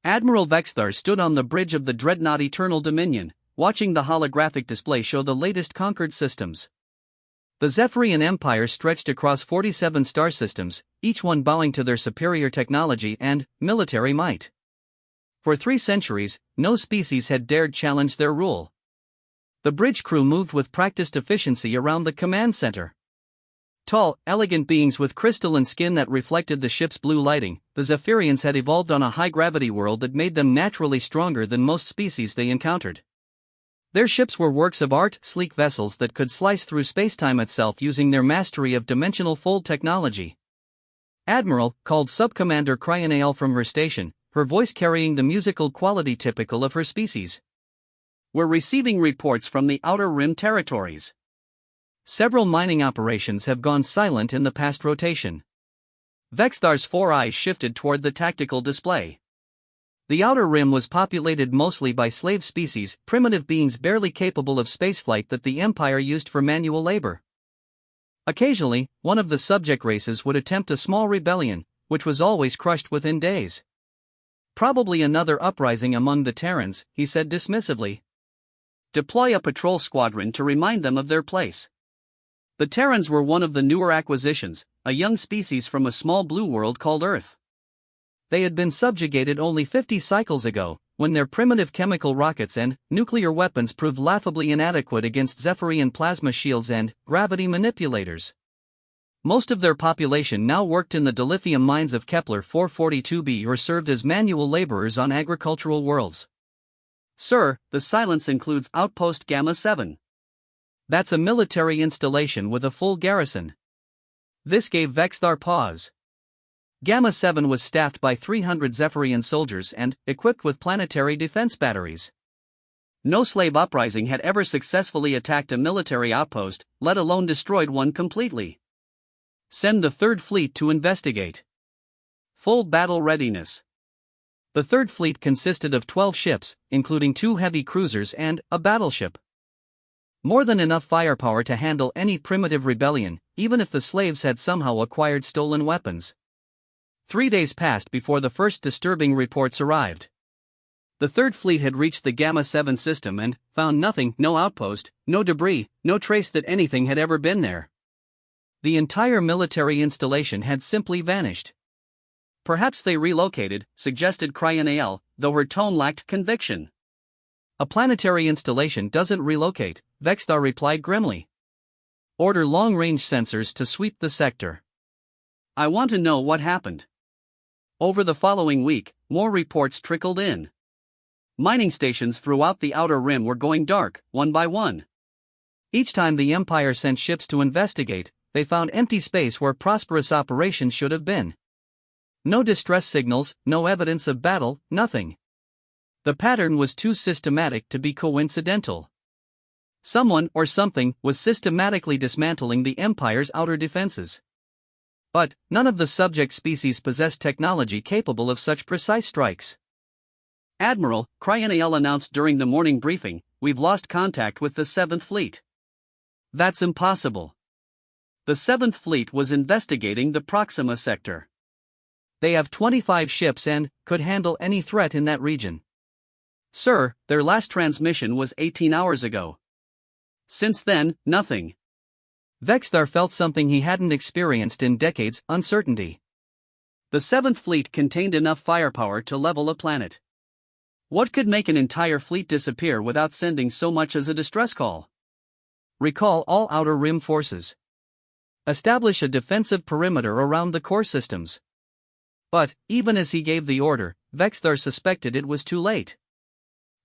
Admiral Vexthar stood on the bridge of the dreadnought Eternal Dominion, watching the holographic display show the latest conquered systems. The Zephyrian Empire stretched across 47 star systems, each one bowing to their superior technology and military might. For 3 centuries, no species had dared challenge their rule. The bridge crew moved with practiced efficiency around the command center. Tall, elegant beings with crystalline skin that reflected the ship's blue lighting, the Zephyrians had evolved on a high-gravity world that made them naturally stronger than most species they encountered. Their ships were works of art, sleek vessels that could slice through spacetime itself using their mastery of dimensional fold technology. Admiral, called Subcommander Cryonael from her station, her voice carrying the musical quality typical of her species. We're receiving reports from the Outer Rim territories. Several mining operations have gone silent in the past rotation. Vexthar's 4 eyes shifted toward the tactical display. The Outer Rim was populated mostly by slave species, primitive beings barely capable of spaceflight that the Empire used for manual labor. Occasionally, one of the subject races would attempt a small rebellion, which was always crushed within days. Probably another uprising among the Terrans, he said dismissively. Deploy a patrol squadron to remind them of their place. The Terrans were one of the newer acquisitions, a young species from a small blue world called Earth. They had been subjugated only 50 cycles ago, when their primitive chemical rockets and nuclear weapons proved laughably inadequate against Zephyrian plasma shields and gravity manipulators. Most of their population now worked in the dilithium mines of Kepler 442b or served as manual laborers on agricultural worlds. Sir, the silence includes Outpost Gamma 7. That's a military installation with a full garrison. This gave Vexthar pause. Gamma 7 was staffed by 300 Zephyrian soldiers and equipped with planetary defense batteries. No slave uprising had ever successfully attacked a military outpost, let alone destroyed one completely. Send the 3rd Fleet to investigate. Full battle readiness. The 3rd Fleet consisted of 12 ships, including 2 heavy cruisers and a battleship. More than enough firepower to handle any primitive rebellion, even if the slaves had somehow acquired stolen weapons. 3 days passed before the first disturbing reports arrived. The 3rd Fleet had reached the Gamma 7 system and found nothing, no outpost, no debris, no trace that anything had ever been there. The entire military installation had simply vanished. Perhaps they relocated, suggested Cryonael, though her tone lacked conviction. A planetary installation doesn't relocate, Vexthar replied grimly. Order long-range sensors to sweep the sector. I want to know what happened. Over the following week, more reports trickled in. Mining stations throughout the Outer Rim were going dark, one by one. Each time the Empire sent ships to investigate, they found empty space where prosperous operations should have been. No distress signals, no evidence of battle, nothing. The pattern was too systematic to be coincidental. Someone or something was systematically dismantling the Empire's outer defenses. But none of the subject species possessed technology capable of such precise strikes. Admiral, Cryonael announced during the morning briefing, we've lost contact with the 7th Fleet. That's impossible. The 7th Fleet was investigating the Proxima sector. They have 25 ships and could handle any threat in that region. Sir, their last transmission was 18 hours ago. Since then, nothing. Vexthar felt something he hadn't experienced in decades, uncertainty. The 7th Fleet contained enough firepower to level a planet. What could make an entire fleet disappear without sending so much as a distress call? Recall all Outer Rim forces. Establish a defensive perimeter around the core systems. But, even as he gave the order, Vexthar suspected it was too late.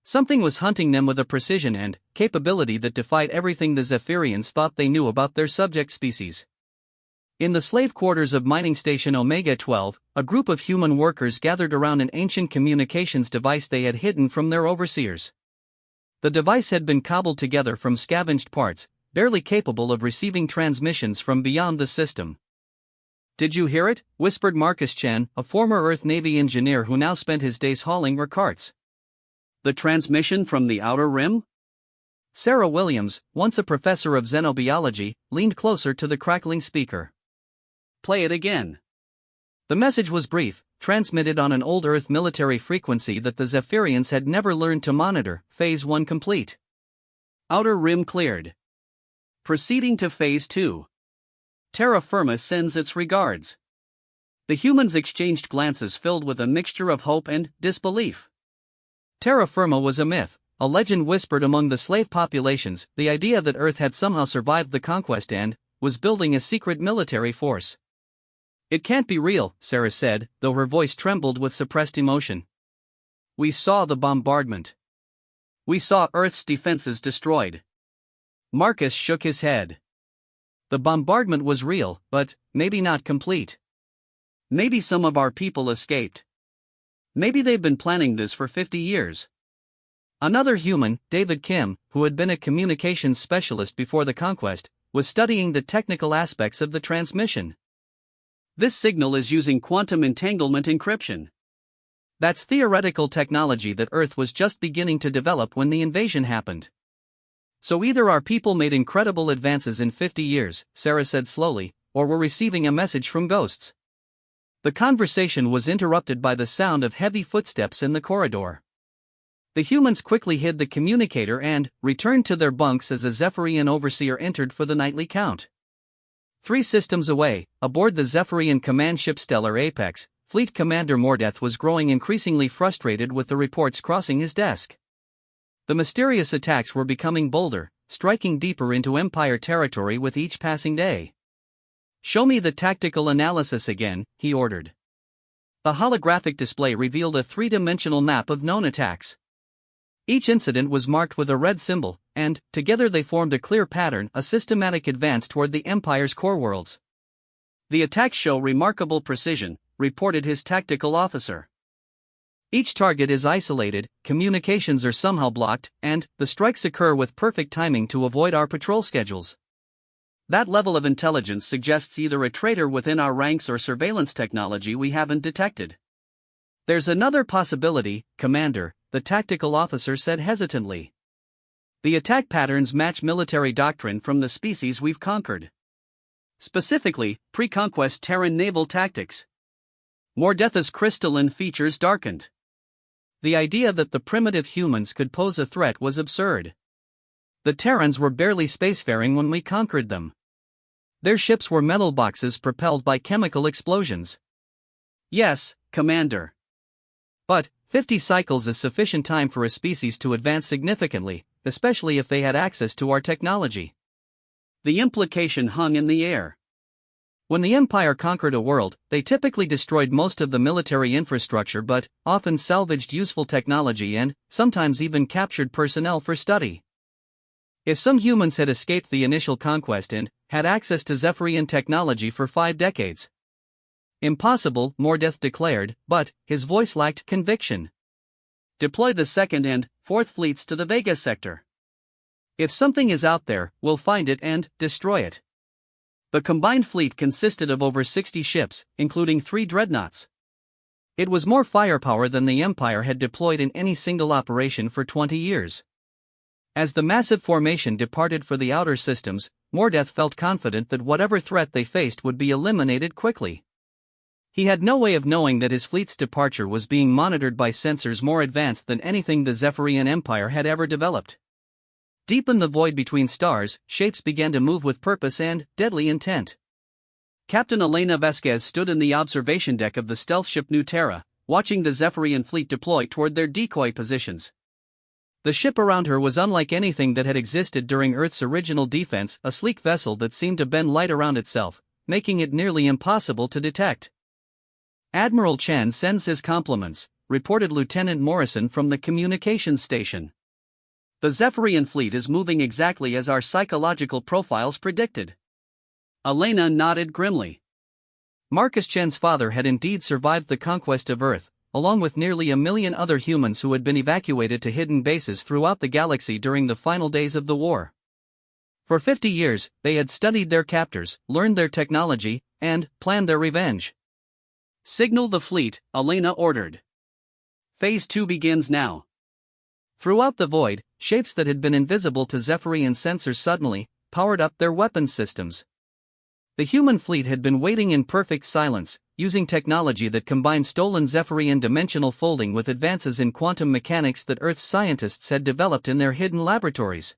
Something was hunting them with a precision and capability that defied everything the Zephyrians thought they knew about their subject species. In the slave quarters of Mining Station Omega-12, a group of human workers gathered around an ancient communications device they had hidden from their overseers. The device had been cobbled together from scavenged parts, barely capable of receiving transmissions from beyond the system. Did you hear it? Whispered Marcus Chen, a former Earth Navy engineer who now spent his days hauling carts. The transmission from the Outer Rim? Sarah Williams, once a professor of xenobiology, leaned closer to the crackling speaker. Play it again. The message was brief, transmitted on an old Earth military frequency that the Zephyrians had never learned to monitor. Phase 1 complete. Outer rim cleared. Proceeding to Phase 2. Terra Firma sends its regards. The humans exchanged glances filled with a mixture of hope and disbelief. Terra Firma was a myth, a legend whispered among the slave populations, the idea that Earth had somehow survived the conquest and was building a secret military force. "It can't be real," Sarah said, though her voice trembled with suppressed emotion. "We saw the bombardment. We saw Earth's defenses destroyed." Marcus shook his head. "The bombardment was real, but maybe not complete. Maybe some of our people escaped. Maybe they've been planning this for 50 years. Another human, David Kim, who had been a communications specialist before the conquest, was studying the technical aspects of the transmission. "This signal is using quantum entanglement encryption. That's theoretical technology that Earth was just beginning to develop when the invasion happened. So either our people made incredible advances in 50 years, Sarah said slowly, or we're receiving a message from ghosts." The conversation was interrupted by the sound of heavy footsteps in the corridor. The humans quickly hid the communicator and returned to their bunks as a Zephyrian overseer entered for the nightly count. 3 systems away, aboard the Zephyrian command ship Stellar Apex, Fleet Commander Mordeth was growing increasingly frustrated with the reports crossing his desk. The mysterious attacks were becoming bolder, striking deeper into Empire territory with each passing day. "Show me the tactical analysis again," he ordered. The holographic display revealed a 3-dimensional map of known attacks. Each incident was marked with a red symbol, and, together they formed a clear pattern, a systematic advance toward the Empire's core worlds. "The attacks show remarkable precision," reported his tactical officer. "Each target is isolated, communications are somehow blocked, and the strikes occur with perfect timing to avoid our patrol schedules. That level of intelligence suggests either a traitor within our ranks or surveillance technology we haven't detected." "There's another possibility, Commander," the tactical officer said hesitantly. "The attack patterns match military doctrine from the species we've conquered. Specifically, pre-conquest Terran naval tactics." Mordeth's crystalline features darkened. The idea that the primitive humans could pose a threat was absurd. The Terrans were barely spacefaring when we conquered them. Their ships were metal boxes propelled by chemical explosions. "Yes, Commander. But 50 cycles is sufficient time for a species to advance significantly, especially if they had access to our technology." The implication hung in the air. When the Empire conquered a world, they typically destroyed most of the military infrastructure but often salvaged useful technology and sometimes even captured personnel for study. If some humans had escaped the initial conquest and had access to Zephyrian technology for 5 decades. "Impossible," Mordeth declared, but his voice lacked conviction. "Deploy the 2nd and 4th fleets to the Vega sector. If something is out there, we'll find it and destroy it." The combined fleet consisted of over 60 ships, including 3 dreadnoughts. It was more firepower than the Empire had deployed in any single operation for 20 years. As the massive formation departed for the outer systems, Mordeth felt confident that whatever threat they faced would be eliminated quickly. He had no way of knowing that his fleet's departure was being monitored by sensors more advanced than anything the Zephyrian Empire had ever developed. Deep in the void between stars, shapes began to move with purpose and deadly intent. Captain Elena Vasquez stood in the observation deck of the stealth ship New Terra, watching the Zephyrian fleet deploy toward their decoy positions. The ship around her was unlike anything that had existed during Earth's original defense, a sleek vessel that seemed to bend light around itself, making it nearly impossible to detect. "Admiral Chen sends his compliments," reported Lieutenant Morrison from the communications station. "The Zephyrian fleet is moving exactly as our psychological profiles predicted." Elena nodded grimly. Marcus Chen's father had indeed survived the conquest of Earth, along with nearly 1 million other humans who had been evacuated to hidden bases throughout the galaxy during the final days of the war. For 50 years, they had studied their captors, learned their technology, and planned their revenge. "Signal the fleet," Elena ordered. "Phase 2 begins now." Throughout the void, shapes that had been invisible to Zephyrian sensors suddenly powered up their weapons systems. The human fleet had been waiting in perfect silence, using technology that combined stolen Zephyrian dimensional folding with advances in quantum mechanics that Earth's scientists had developed in their hidden laboratories.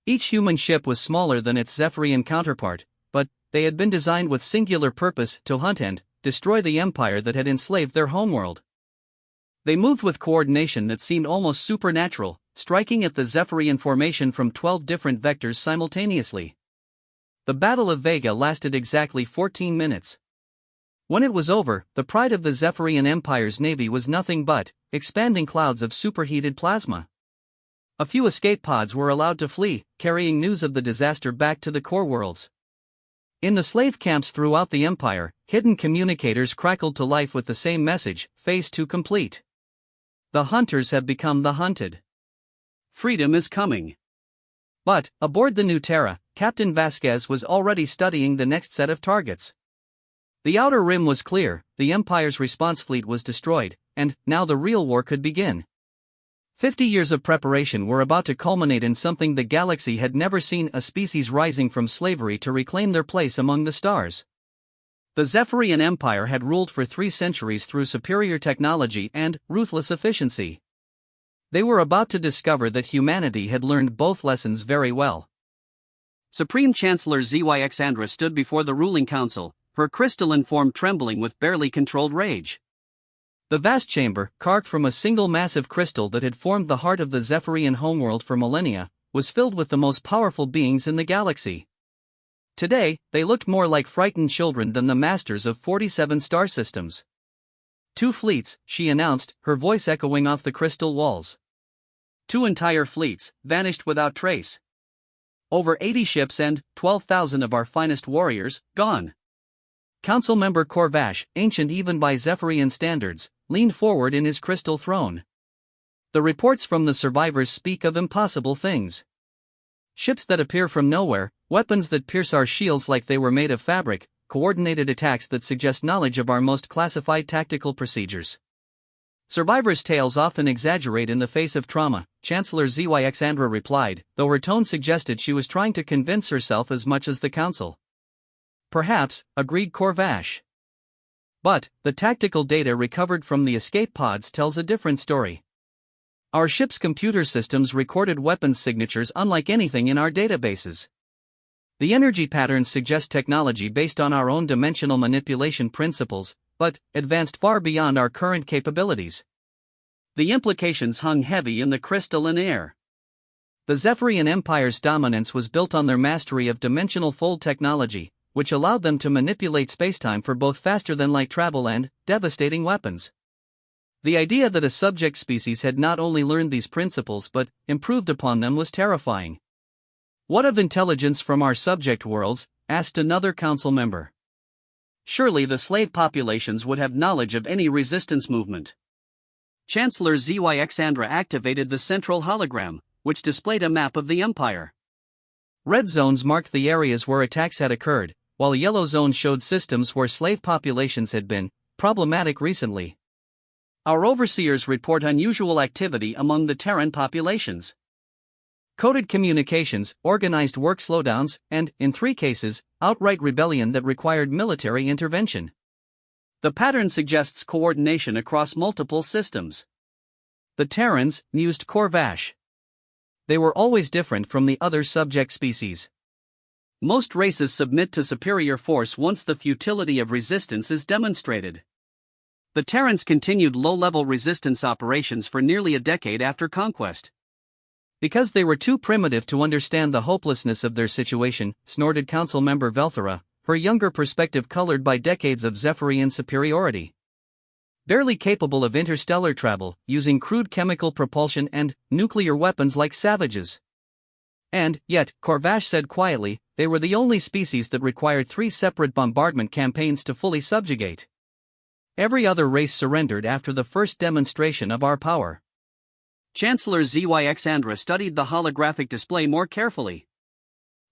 Each human ship was smaller than its Zephyrian counterpart, but they had been designed with singular purpose to hunt and destroy the empire that had enslaved their homeworld. They moved with coordination that seemed almost supernatural, striking at the Zephyrian formation from 12 different vectors simultaneously. The Battle of Vega lasted exactly 14 minutes. When it was over, the pride of the Zephyrian Empire's navy was nothing but expanding clouds of superheated plasma. A few escape pods were allowed to flee, carrying news of the disaster back to the core worlds. In the slave camps throughout the Empire, hidden communicators crackled to life with the same message: Phase 2 complete. The hunters have become the hunted. Freedom is coming. But, aboard the New Terra, Captain Vasquez was already studying the next set of targets. The Outer Rim was clear, the Empire's response fleet was destroyed, and now the real war could begin. 50 years of preparation were about to culminate in something the galaxy had never seen: a species rising from slavery to reclaim their place among the stars. The Zephyrian Empire had ruled for 3 centuries through superior technology and ruthless efficiency. They were about to discover that humanity had learned both lessons very well. Supreme Chancellor Zyxandra stood before the ruling council, her crystalline form trembling with barely controlled rage. The vast chamber, carved from a single massive crystal that had formed the heart of the Zephyrian homeworld for millennia, was filled with the most powerful beings in the galaxy. Today, they looked more like frightened children than the masters of 47 star systems. 2 fleets, she announced, her voice echoing off the crystal walls. 2 entire fleets, vanished without trace. Over 80 ships and 12,000 of our finest warriors, gone. Council member Corvash, ancient even by Zephyrian standards, leaned forward in his crystal throne. The reports from the survivors speak of impossible things. Ships that appear from nowhere, weapons that pierce our shields like they were made of fabric, coordinated attacks that suggest knowledge of our most classified tactical procedures. Survivors' tales often exaggerate in the face of trauma, Chancellor Zyxandra replied, though her tone suggested she was trying to convince herself as much as the council. Perhaps, agreed Corvash. But, the tactical data recovered from the escape pods tells a different story. Our ship's computer systems recorded weapons signatures unlike anything in our databases. The energy patterns suggest technology based on our own dimensional manipulation principles, but advanced far beyond our current capabilities. The implications hung heavy in the crystalline air. The Zephyrian Empire's dominance was built on their mastery of dimensional fold technology, which allowed them to manipulate spacetime for both faster-than-light travel and devastating weapons. The idea that a subject species had not only learned these principles but improved upon them was terrifying. What of intelligence from our subject worlds? Asked another council member. Surely the slave populations would have knowledge of any resistance movement. Chancellor Zyxandra activated the central hologram, which displayed a map of the Empire. Red zones marked the areas where attacks had occurred, while yellow zones showed systems where slave populations had been problematic recently. Our overseers report unusual activity among the Terran populations. Coded communications, organized work slowdowns, and, in 3 cases, outright rebellion that required military intervention. The pattern suggests coordination across multiple systems. The Terrans, mused Corvash. They were always different from the other subject species. Most races submit to superior force once the futility of resistance is demonstrated. The Terrans continued low-level resistance operations for nearly a decade after conquest. Because they were too primitive to understand the hopelessness of their situation, snorted council member Velthera, her younger perspective colored by decades of Zephyrian superiority. Barely capable of interstellar travel, using crude chemical propulsion and nuclear weapons like savages. And, yet, Corvash said quietly, they were the only species that required 3 separate bombardment campaigns to fully subjugate. Every other race surrendered after the first demonstration of our power. Chancellor Zyxandra studied the holographic display more carefully.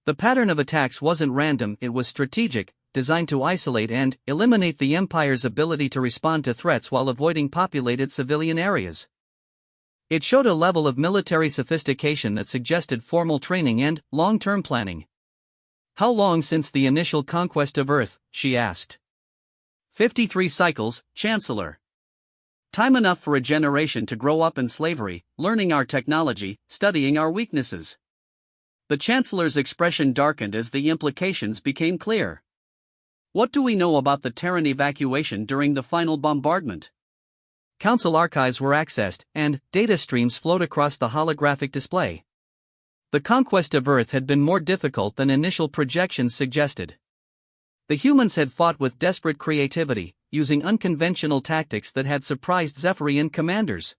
The pattern of attacks wasn't random, it was strategic, designed to isolate and eliminate the Empire's ability to respond to threats while avoiding populated civilian areas. It showed a level of military sophistication that suggested formal training and long-term planning. How long since the initial conquest of Earth? She asked. 53 cycles, Chancellor. Time enough for a generation to grow up in slavery, learning our technology, studying our weaknesses. The Chancellor's expression darkened as the implications became clear. What do we know about the Terran evacuation during the final bombardment? Council archives were accessed, and data streams flowed across the holographic display. The conquest of Earth had been more difficult than initial projections suggested. The humans had fought with desperate creativity, using unconventional tactics that had surprised Zephyrian commanders.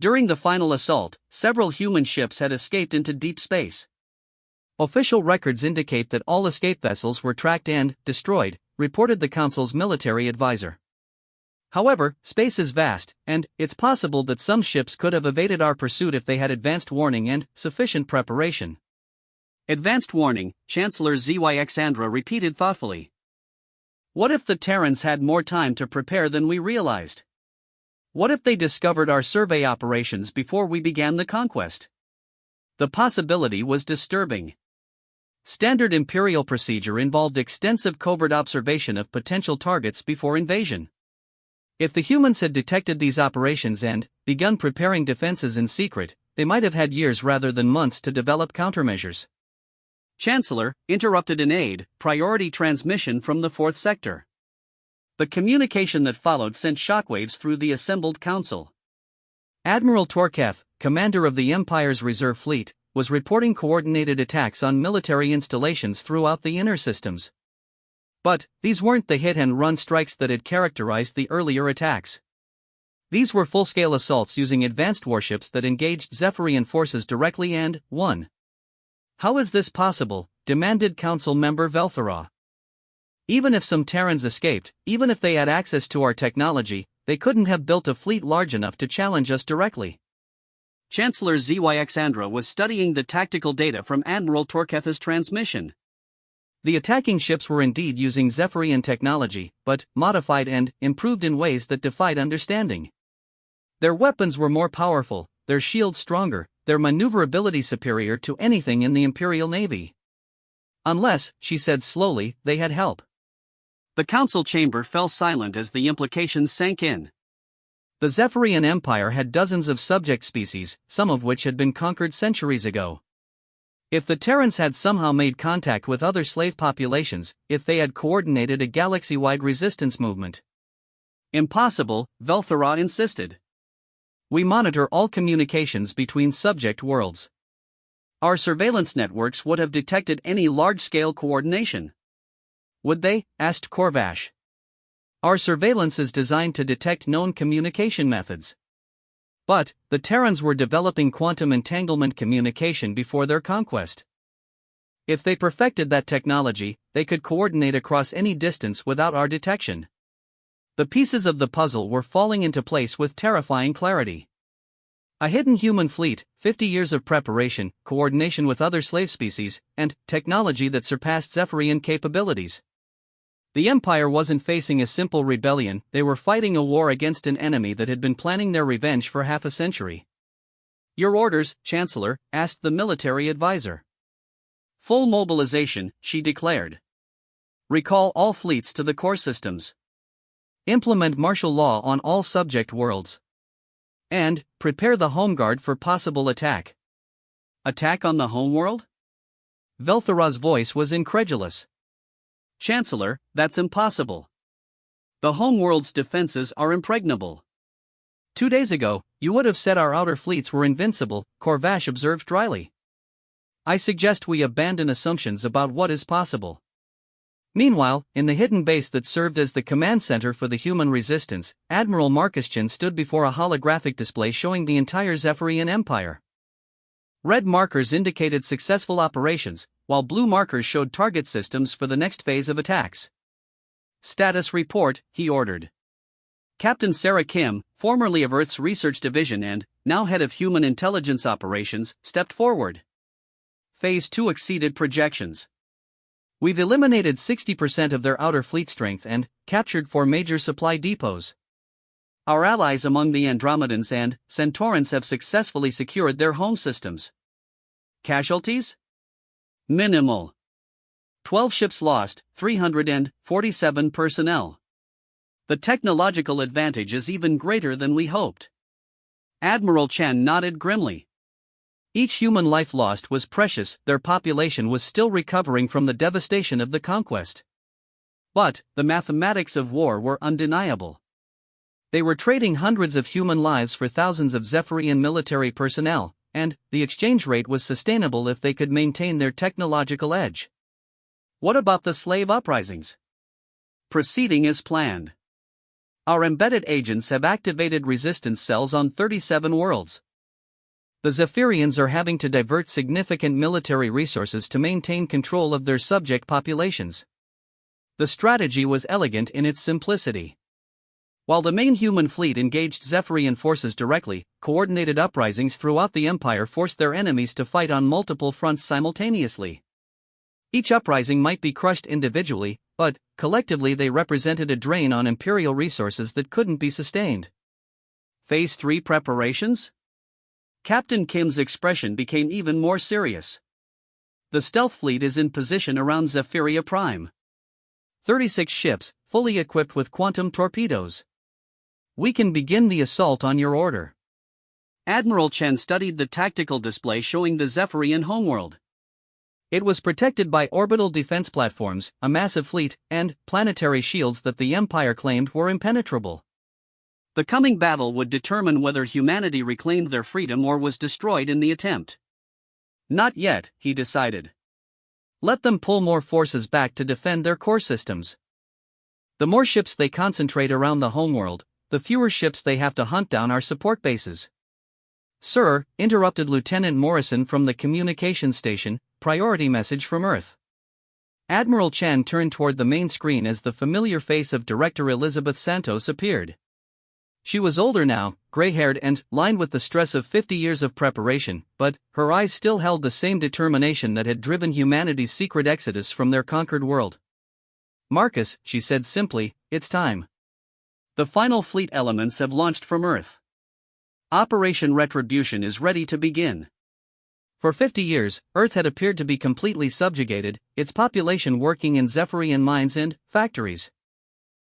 During the final assault, several human ships had escaped into deep space. Official records indicate that all escape vessels were tracked and destroyed, reported the Council's military advisor. However, space is vast, and it's possible that some ships could have evaded our pursuit if they had advanced warning and sufficient preparation. Advanced warning, Chancellor Zyxandra repeated thoughtfully. What if the Terrans had more time to prepare than we realized? What if they discovered our survey operations before we began the conquest? The possibility was disturbing. Standard Imperial procedure involved extensive covert observation of potential targets before invasion. If the humans had detected these operations and begun preparing defenses in secret, they might have had years rather than months to develop countermeasures. Chancellor, interrupted an aide, priority transmission from the 4th sector. The communication that followed sent shockwaves through the assembled council. Admiral Torketh, commander of the Empire's reserve fleet, was reporting coordinated attacks on military installations throughout the inner systems. But these weren't the hit-and-run strikes that had characterized the earlier attacks. These were full-scale assaults using advanced warships that engaged Zephyrian forces directly and won. How is this possible? Demanded Council member Velthara. Even if some Terrans escaped, even if they had access to our technology, they couldn't have built a fleet large enough to challenge us directly. Chancellor Zyxandra was studying the tactical data from Admiral Torketh's transmission. The attacking ships were indeed using Zephyrian technology, but modified and improved in ways that defied understanding. Their weapons were more powerful, their shields stronger, their maneuverability superior to anything in the Imperial Navy. Unless, she said slowly, they had help. The council chamber fell silent as the implications sank in. The Zephyrian Empire had dozens of subject species, some of which had been conquered centuries ago. If the Terrans had somehow made contact with other slave populations, if they had coordinated a galaxy-wide resistance movement. Impossible, Velthara insisted. We monitor all communications between subject worlds. Our surveillance networks would have detected any large-scale coordination. Would they? Asked Corvash. Our surveillance is designed to detect known communication methods. But, the Terrans were developing quantum entanglement communication before their conquest. If they perfected that technology, they could coordinate across any distance without our detection. The pieces of the puzzle were falling into place with terrifying clarity. A hidden human fleet, 50 years of preparation, coordination with other slave species, and technology that surpassed Zephyrian capabilities. The Empire wasn't facing a simple rebellion, they were fighting a war against an enemy that had been planning their revenge for half a century. Your orders, Chancellor, asked the military advisor. Full mobilization, she declared. Recall all fleets to the core systems. Implement martial law on all subject worlds. And, prepare the home guard for possible attack. Attack on the homeworld? Velthara's voice was incredulous. Chancellor, that's impossible. The homeworld's defenses are impregnable. 2 days ago, you would have said our outer fleets were invincible, Corvash observed dryly. I suggest we abandon assumptions about what is possible. Meanwhile, in the hidden base that served as the command center for the human resistance, Admiral Markuschan stood before a holographic display showing the entire Zephyrian Empire. Red markers indicated successful operations, while blue markers showed target systems for the next phase of attacks. Status report, he ordered. Captain Sarah Kim, formerly of Earth's Research Division and now head of Human Intelligence Operations, stepped forward. Phase 2 exceeded projections. We've eliminated 60% of their outer fleet strength and captured 4 major supply depots. Our allies among the Andromedans and Centaurans have successfully secured their home systems. Casualties? Minimal. 12 ships lost, 347 personnel. The technological advantage is even greater than we hoped. Admiral Chen nodded grimly. Each human life lost was precious, their population was still recovering from the devastation of the conquest. But the mathematics of war were undeniable. They were trading hundreds of human lives for thousands of Zephyrian military personnel, and the exchange rate was sustainable if they could maintain their technological edge. What about the slave uprisings? Proceeding as planned. Our embedded agents have activated resistance cells on 37 worlds. The Zephyrians are having to divert significant military resources to maintain control of their subject populations. The strategy was elegant in its simplicity. While the main human fleet engaged Zephyrian forces directly, coordinated uprisings throughout the Empire forced their enemies to fight on multiple fronts simultaneously. Each uprising might be crushed individually, but, collectively they represented a drain on Imperial resources that couldn't be sustained. Phase 3 preparations? Captain Kim's expression became even more serious. The stealth fleet is in position around Zephyria Prime. 36 ships, fully equipped with quantum torpedoes. We can begin the assault on your order. Admiral Chen studied the tactical display showing the Zephyrian homeworld. It was protected by orbital defense platforms, a massive fleet, and planetary shields that the Empire claimed were impenetrable. The coming battle would determine whether humanity reclaimed their freedom or was destroyed in the attempt. Not yet, he decided. Let them pull more forces back to defend their core systems. The more ships they concentrate around the homeworld, the fewer ships they have to hunt down our support bases. Sir, interrupted Lieutenant Morrison from the communications station, priority message from Earth. Admiral Chen turned toward the main screen as the familiar face of Director Elizabeth Santos appeared. She was older now, gray-haired and lined with the stress of 50 years of preparation, but her eyes still held the same determination that had driven humanity's secret exodus from their conquered world. Marcus, she said simply, it's time. The final fleet elements have launched from Earth. Operation Retribution is ready to begin. For 50 years, Earth had appeared to be completely subjugated, its population working in Zephyrian mines and factories.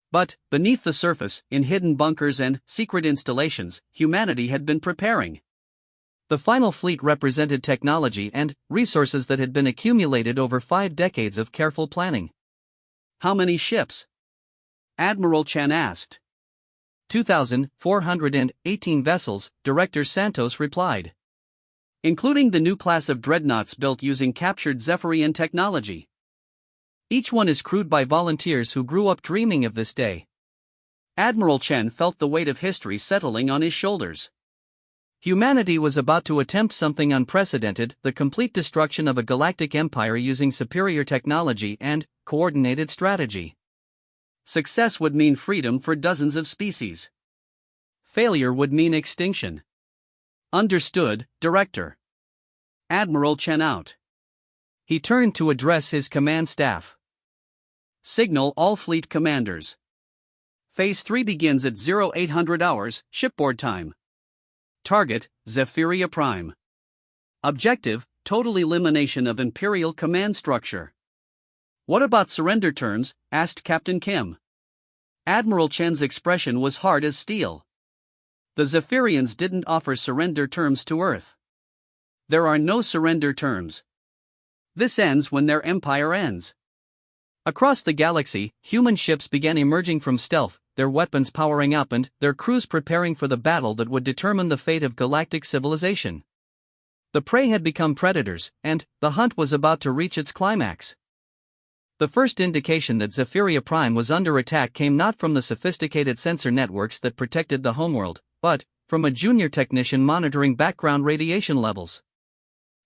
But, beneath the surface, in hidden bunkers and secret installations, humanity had been preparing. The final fleet represented technology and resources that had been accumulated over 5 decades of careful planning. How many ships? Admiral Chen asked. 2,418 vessels, Director Santos replied. Including the new class of dreadnoughts built using captured Zephyrian technology. Each one is crewed by volunteers who grew up dreaming of this day. Admiral Chen felt the weight of history settling on his shoulders. Humanity was about to attempt something unprecedented, the complete destruction of a galactic empire using superior technology and coordinated strategy. Success would mean freedom for dozens of species. Failure would mean extinction. Understood, Director. Admiral Chen out. He turned to address his command staff. Signal all fleet commanders. Phase 3 begins at 0800 hours, shipboard time. Target, Zephyria Prime. Objective, total elimination of Imperial command structure. What about surrender terms? Asked Captain Kim. Admiral Chen's expression was hard as steel. The Zephyrians didn't offer surrender terms to Earth. There are no surrender terms. This ends when their empire ends. Across the galaxy, human ships began emerging from stealth, their weapons powering up and their crews preparing for the battle that would determine the fate of galactic civilization. The prey had become predators, and the hunt was about to reach its climax. The first indication that Zephyria Prime was under attack came not from the sophisticated sensor networks that protected the homeworld, but from a junior technician monitoring background radiation levels.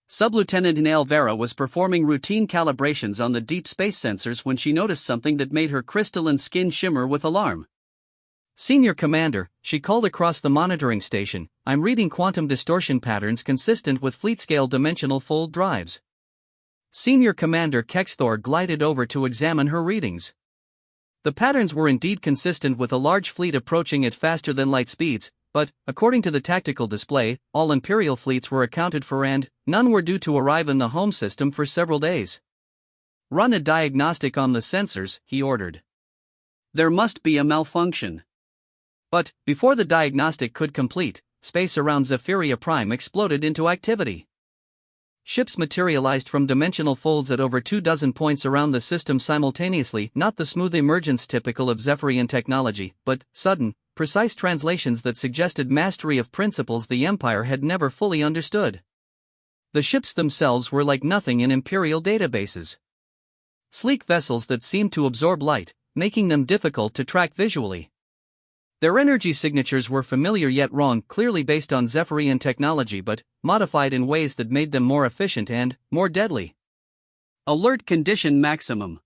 Sublieutenant Nail Vera was performing routine calibrations on the deep space sensors when she noticed something that made her crystalline skin shimmer with alarm. Senior Commander, she called across the monitoring station, I'm reading quantum distortion patterns consistent with fleet-scale dimensional fold drives. Senior Commander Kexthor glided over to examine her readings. The patterns were indeed consistent with a large fleet approaching at faster than light speeds, but, according to the tactical display, all Imperial fleets were accounted for and none were due to arrive in the home system for several days. "Run a diagnostic on the sensors," he ordered. "There must be a malfunction." But, before the diagnostic could complete, space around Zephyria Prime exploded into activity. Ships materialized from dimensional folds at over 24 points around the system simultaneously, not the smooth emergence typical of Zephyrian technology, but sudden, precise translations that suggested mastery of principles the Empire had never fully understood. The ships themselves were like nothing in Imperial databases. Sleek vessels that seemed to absorb light, making them difficult to track visually. Their energy signatures were familiar yet wrong, clearly based on Zephyrian technology but modified in ways that made them more efficient and more deadly. "Alert condition maximum,"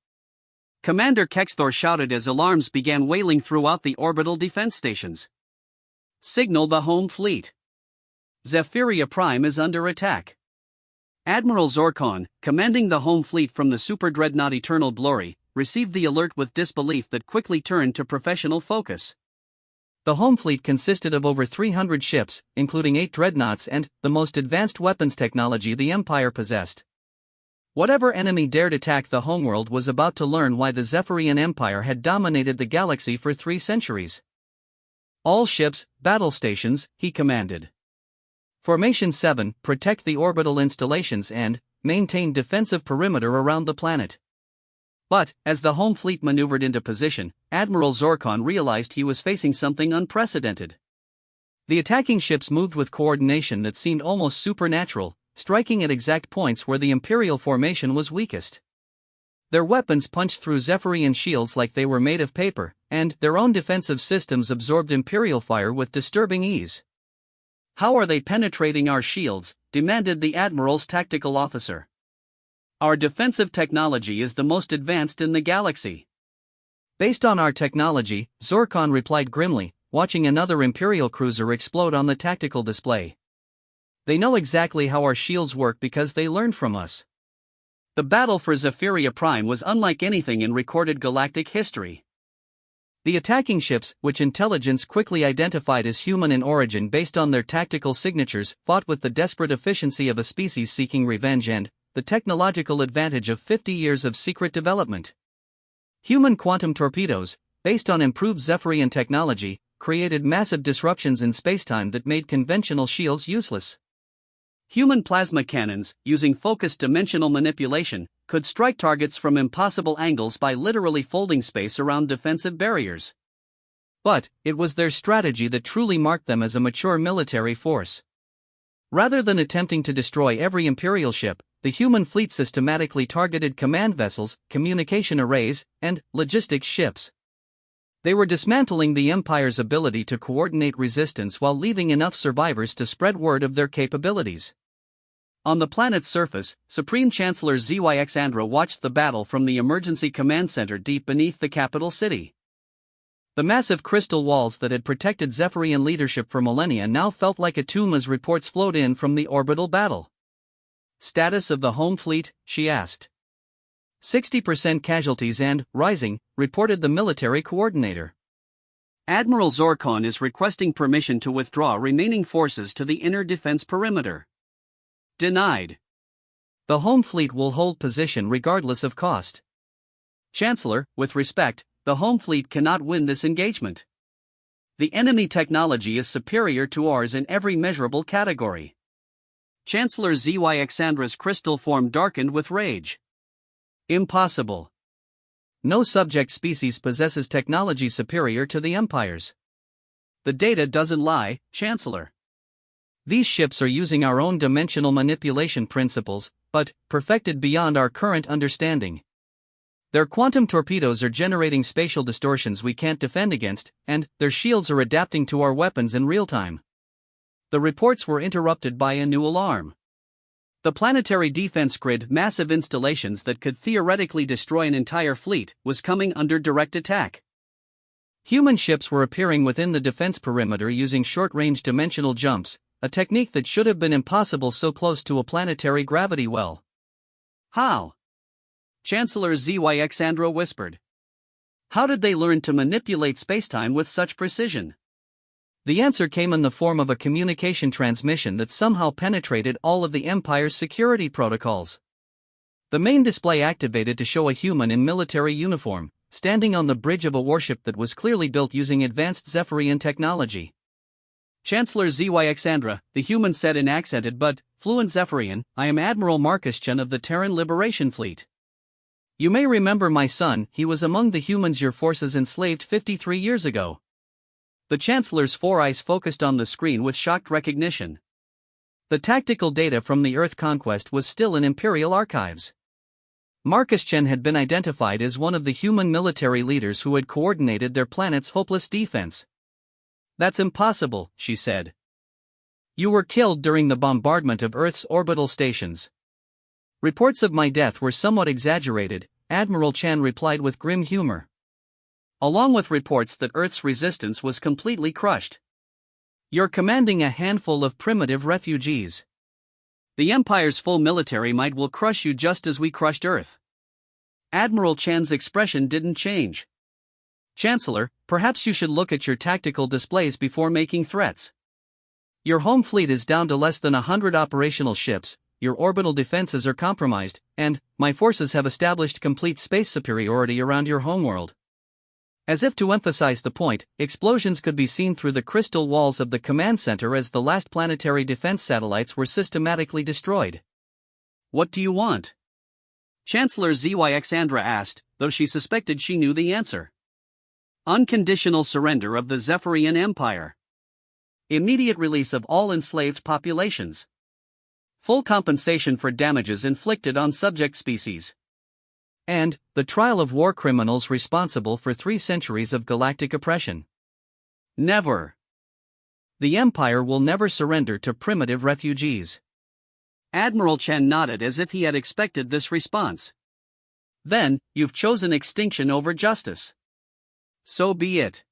Commander Kexthor shouted as alarms began wailing throughout the orbital defense stations. "Signal the home fleet. Zephyria Prime is under attack." Admiral Zorkon, commanding the home fleet from the super dreadnought Eternal Glory, received the alert with disbelief that quickly turned to professional focus. The home fleet consisted of over 300 ships, including 8 dreadnoughts and the most advanced weapons technology the Empire possessed. Whatever enemy dared attack the homeworld was about to learn why the Zephyrian Empire had dominated the galaxy for 3 centuries. "All ships, battle stations," he commanded. "Formation 7, protect the orbital installations and maintain defensive perimeter around the planet." But, as the home fleet maneuvered into position, Admiral Zorkon realized he was facing something unprecedented. The attacking ships moved with coordination that seemed almost supernatural, striking at exact points where the Imperial formation was weakest. Their weapons punched through Zephyrian shields like they were made of paper, and their own defensive systems absorbed Imperial fire with disturbing ease. "How are they penetrating our shields?" demanded the Admiral's tactical officer. "Our defensive technology is the most advanced in the galaxy." "Based on our technology," Zorkon replied grimly, watching another Imperial cruiser explode on the tactical display. "They know exactly how our shields work because they learned from us." The battle for Zephyria Prime was unlike anything in recorded galactic history. The attacking ships, which intelligence quickly identified as human in origin based on their tactical signatures, fought with the desperate efficiency of a species seeking revenge and the technological advantage of 50 years of secret development. Human quantum torpedoes, based on improved Zephyrian technology, created massive disruptions in spacetime that made conventional shields useless. Human plasma cannons, using focused dimensional manipulation, could strike targets from impossible angles by literally folding space around defensive barriers. But it was their strategy that truly marked them as a mature military force. Rather than attempting to destroy every Imperial ship, the human fleet systematically targeted command vessels, communication arrays, and logistics ships. They were dismantling the Empire's ability to coordinate resistance while leaving enough survivors to spread word of their capabilities. On the planet's surface, Supreme Chancellor ZYX Andra watched the battle from the emergency command center deep beneath the capital city. The massive crystal walls that had protected Zephyrian leadership for millennia now felt like a tomb as reports flowed in from the orbital battle. "Status of the home fleet?" she asked. 60% casualties and rising, reported the military coordinator. "Admiral Zorkon is requesting permission to withdraw remaining forces to the inner defense perimeter." "Denied. The home fleet will hold position regardless of cost." "Chancellor, with respect, the home fleet cannot win this engagement. The enemy technology is superior to ours in every measurable category." Chancellor ZYX Andra's crystal form darkened with rage. "Impossible. No subject species possesses technology superior to the Empire's. The data doesn't lie, Chancellor. These ships are using our own dimensional manipulation principles, but perfected beyond our current understanding. Their quantum torpedoes are generating spatial distortions we can't defend against, and their shields are adapting to our weapons in real time." The reports were interrupted by a new alarm. The planetary defense grid, massive installations that could theoretically destroy an entire fleet, was coming under direct attack. Human ships were appearing within the defense perimeter using short-range dimensional jumps, a technique that should have been impossible so close to a planetary gravity well. "How?" Chancellor ZYX Andro whispered. "How did they learn to manipulate spacetime with such precision?" The answer came in the form of a communication transmission that somehow penetrated all of the Empire's security protocols. The main display activated to show a human in military uniform, standing on the bridge of a warship that was clearly built using advanced Zephyrian technology. Chancellor Zyxandra, the human said in accented but fluent Zephyrian, "I am Admiral Marcus Chen of the Terran Liberation Fleet. You may remember my son, he was among the humans your forces enslaved 53 years ago." The Chancellor's four eyes focused on the screen with shocked recognition. The tactical data from the Earth conquest was still in Imperial archives. Marcus Chen had been identified as one of the human military leaders who had coordinated their planet's hopeless defense. "That's impossible," she said. "You were killed during the bombardment of Earth's orbital stations." "Reports of my death were somewhat exaggerated," Admiral Chan replied with grim humor. "Along with reports that Earth's resistance was completely crushed. You're commanding a handful of primitive refugees. The Empire's full military might will crush you just as we crushed Earth." Admiral Chan's expression didn't change. "Chancellor, perhaps you should look at your tactical displays before making threats. Your home fleet is down to less than 100 operational ships, your orbital defenses are compromised, and my forces have established complete space superiority around your homeworld." As if to emphasize the point, explosions could be seen through the crystal walls of the command center as the last planetary defense satellites were systematically destroyed. "What do you want?" Chancellor Zyxandra asked, though she suspected she knew the answer. "Unconditional surrender of the Zephyrian Empire. Immediate release of all enslaved populations. Full compensation for damages inflicted on subject species. And the trial of war criminals responsible for 3 centuries of galactic oppression." Never. The Empire will never surrender to primitive refugees. Admiral Chen nodded as if he had expected this response. "Then, you've chosen extinction over justice. So be it."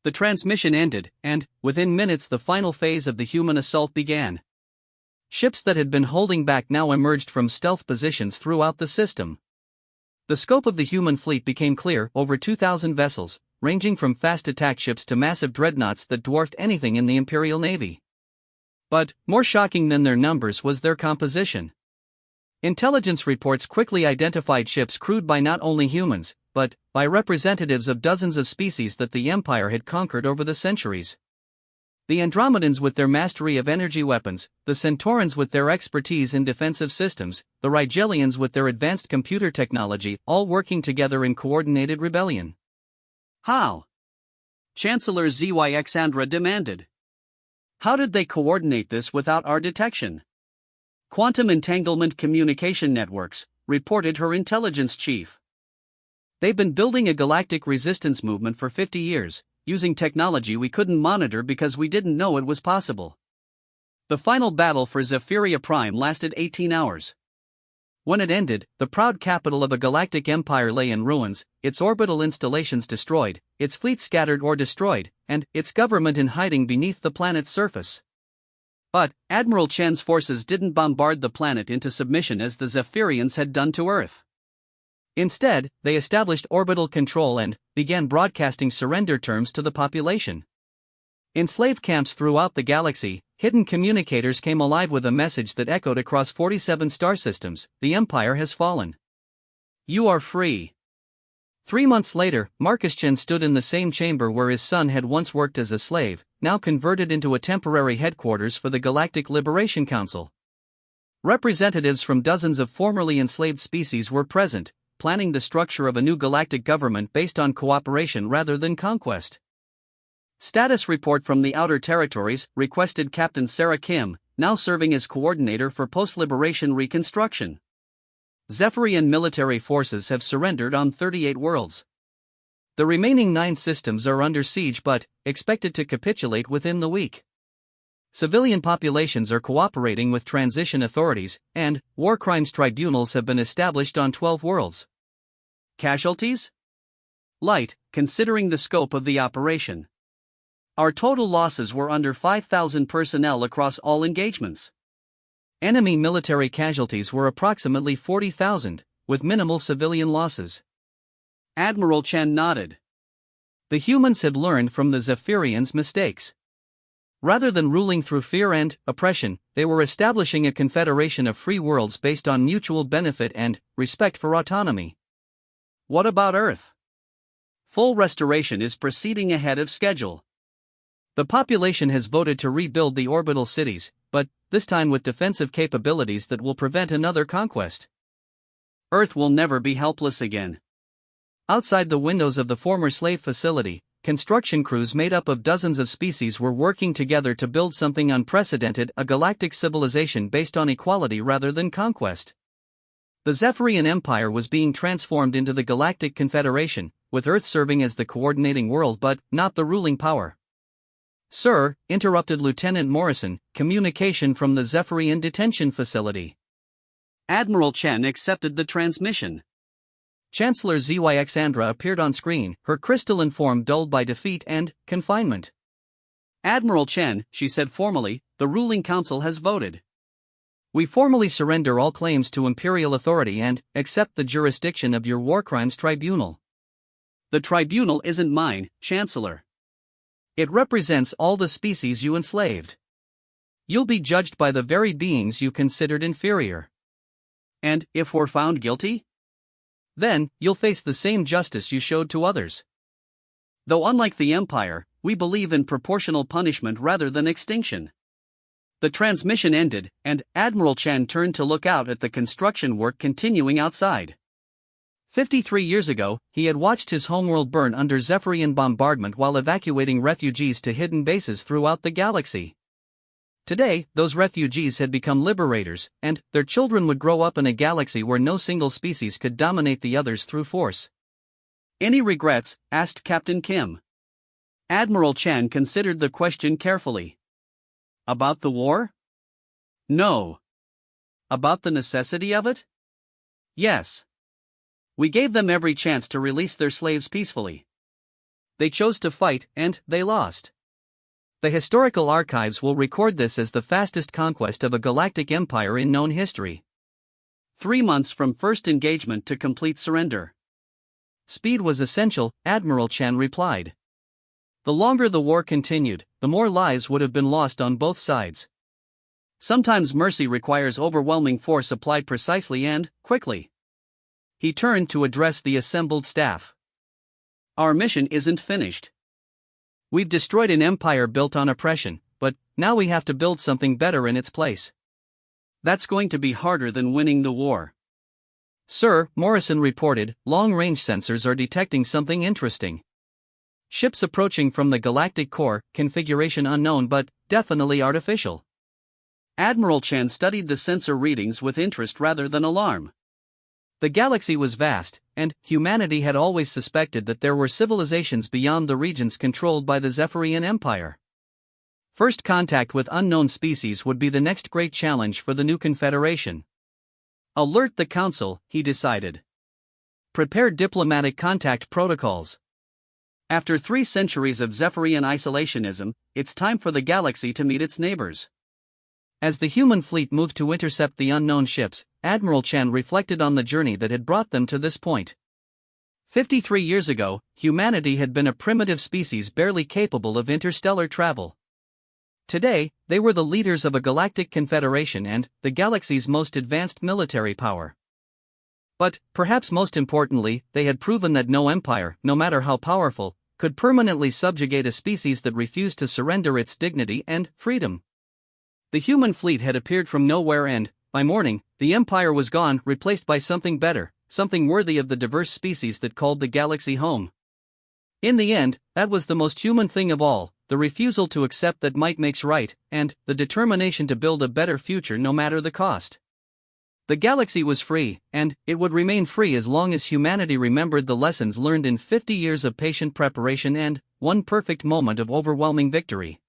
The transmission ended, and, within minutes, the final phase of the human assault began. Ships that had been holding back now emerged from stealth positions throughout the system. The scope of the human fleet became clear: over 2,000 vessels, ranging from fast attack ships to massive dreadnoughts that dwarfed anything in the Imperial Navy. But, more shocking than their numbers was their composition. Intelligence reports quickly identified ships crewed by not only humans, but by representatives of dozens of species that the Empire had conquered over the centuries. The Andromedans with their mastery of energy weapons, the Centaurans with their expertise in defensive systems, the Rigelians with their advanced computer technology, all working together in coordinated rebellion. How? Chancellor Zyxandra demanded. How did they coordinate this without our detection? Quantum entanglement communication networks, reported her intelligence chief. They've been building a galactic resistance movement for 50 years, using technology we couldn't monitor because we didn't know it was possible. The final battle for Zephyria Prime lasted 18 hours. When it ended, the proud capital of a galactic empire lay in ruins, its orbital installations destroyed, its fleet scattered or destroyed, and its government in hiding beneath the planet's surface. But Admiral Chen's forces didn't bombard the planet into submission as the Zephyrians had done to Earth. Instead, they established orbital control and began broadcasting surrender terms to the population. In slave camps throughout the galaxy, hidden communicators came alive with a message that echoed across 47 star systems: "The Empire has fallen. You are free." 3 months later, Marcus Chen stood in the same chamber where his son had once worked as a slave, now converted into a temporary headquarters for the Galactic Liberation Council. Representatives from dozens of formerly enslaved species were present, planning the structure of a new galactic government based on cooperation rather than conquest. Status report from the Outer Territories, requested Captain Sarah Kim, now serving as coordinator for post-liberation reconstruction. Zephyrian military forces have surrendered on 38 worlds. The remaining 9 systems are under siege but expected to capitulate within the week. Civilian populations are cooperating with transition authorities, and war crimes tribunals have been established on 12 worlds. Casualties? Light, considering the scope of the operation. Our total losses were under 5,000 personnel across all engagements. Enemy military casualties were approximately 40,000, with minimal civilian losses. Admiral Chen nodded. The humans had learned from the Zephyrians' mistakes. Rather than ruling through fear and oppression, they were establishing a confederation of free worlds based on mutual benefit and respect for autonomy. What about Earth? Full restoration is proceeding ahead of schedule. The population has voted to rebuild the orbital cities, but this time with defensive capabilities that will prevent another conquest. Earth will never be helpless again. Outside the windows of the former slave facility, construction crews made up of dozens of species were working together to build something unprecedented, a galactic civilization based on equality rather than conquest. The Zephyrian Empire was being transformed into the Galactic Confederation, with Earth serving as the coordinating world but not the ruling power. "Sir," interrupted Lieutenant Morrison, "communication from the Zephyrian detention facility." Admiral Chen accepted the transmission. Chancellor Zyxandra appeared on screen, her crystalline form dulled by defeat and confinement. "Admiral Chen," she said formally, "the ruling council has voted. We formally surrender all claims to imperial authority and accept the jurisdiction of your war crimes tribunal." "The tribunal isn't mine, Chancellor. It represents all the species you enslaved. You'll be judged by the very beings you considered inferior. And if we're found guilty? Then, you'll face the same justice you showed to others. Though unlike the Empire, we believe in proportional punishment rather than extinction." The transmission ended, and Admiral Chen turned to look out at the construction work continuing outside. 53 years ago, he had watched his homeworld burn under Zephyrian bombardment while evacuating refugees to hidden bases throughout the galaxy. Today, those refugees had become liberators, and their children would grow up in a galaxy where no single species could dominate the others through force. "Any regrets?" asked Captain Kim. Admiral Chen considered the question carefully. "About the war? No. About the necessity of it? Yes. We gave them every chance to release their slaves peacefully. They chose to fight, and they lost. The historical archives will record this as the fastest conquest of a galactic empire in known history. 3 months from first engagement to complete surrender. Speed was essential," Admiral Chen replied. "The longer the war continued, the more lives would have been lost on both sides. Sometimes mercy requires overwhelming force applied precisely and quickly." He turned to address the assembled staff. "Our mission isn't finished. We've destroyed an empire built on oppression, but now we have to build something better in its place. That's going to be harder than winning the war." "Sir," Morrison reported, "long-range sensors are detecting something interesting. Ships approaching from the galactic core, configuration unknown but definitely artificial." Admiral Chen studied the sensor readings with interest rather than alarm. The galaxy was vast, and humanity had always suspected that there were civilizations beyond the regions controlled by the Zephyrian Empire. First contact with unknown species would be the next great challenge for the new confederation. Alert the Council, he decided. Prepare diplomatic contact protocols. After 3 centuries of Zephyrian isolationism, it's time for the galaxy to meet its neighbors. As the human fleet moved to intercept the unknown ships, Admiral Chen reflected on the journey that had brought them to this point. 53 years ago, humanity had been a primitive species barely capable of interstellar travel. Today, they were the leaders of a galactic confederation and the galaxy's most advanced military power. But, perhaps most importantly, they had proven that no empire, no matter how powerful, could permanently subjugate a species that refused to surrender its dignity and freedom. The human fleet had appeared from nowhere and, by morning, the empire was gone, replaced by something better, something worthy of the diverse species that called the galaxy home. In the end, that was the most human thing of all, the refusal to accept that might makes right, and the determination to build a better future no matter the cost. The galaxy was free, and it would remain free as long as humanity remembered the lessons learned in 50 years of patient preparation and one perfect moment of overwhelming victory.